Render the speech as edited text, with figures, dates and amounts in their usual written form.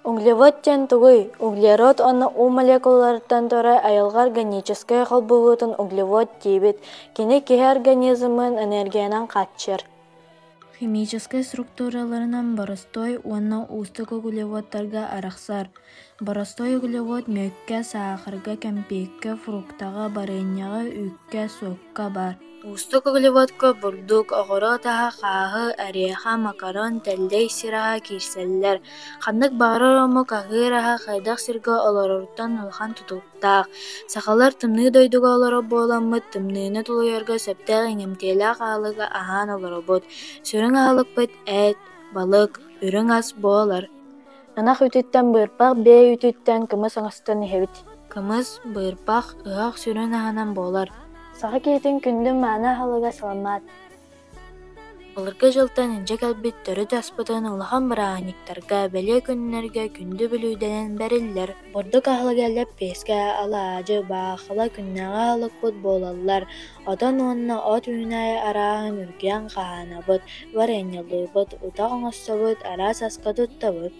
Углевод тен тугуй, углерод онна у молекулалардан тора айылга органическая холбугутун углевод тибит, кини киһи организмын энергиянан катчыр. Химической структураларынан боростой уонна устук углеводтарга арахсар. Боростой углевод мөккө, сахарга, кемпекке, фруктага, барынняга, үккө, суокка бар. Устук углеводко бурдук, оҕоро таһа, хаһы, орехха, макарон, тэллэй сыраһа киирсэллэр. Ханнык баҕарар омо каһыыраһа хайдах сиргэ олорорутан улахан тутуттаах. Сахалар тымныы дойдуга олоро буоламмыт, тымныына тулуйарга сөптөөх иҥэмтиэлээх аһалыга аһаан олоробут. Сүрүҥ аһалыкпыт эт, балык, үрүҥ ас буолар. Анах үтүттэн быырпах бэйэ үтүттэн кымыс оҥостон иһэбит. Кымыс, быырпах, ыһах сүрүн аһанан буолар. Саха киһитин күндүм маана аһалыга саламаат. Былырга жылтан индьэ кэлбит төрү таспытын улахан бырааһынньыктарга, бэлиэ күннэргэ күндү бүлүүдэнэн бэриллэр. Ордук аһалыга элэп пиэскэ, алаадьы, баахала күннээҕэ аһалыкпыт буолаллар. Отон уонна от үүнээйэ арааһын үргиэн хаһаанабыт, барыанньалыыбыт, утах оҥоссобут, араа саска туттабыт.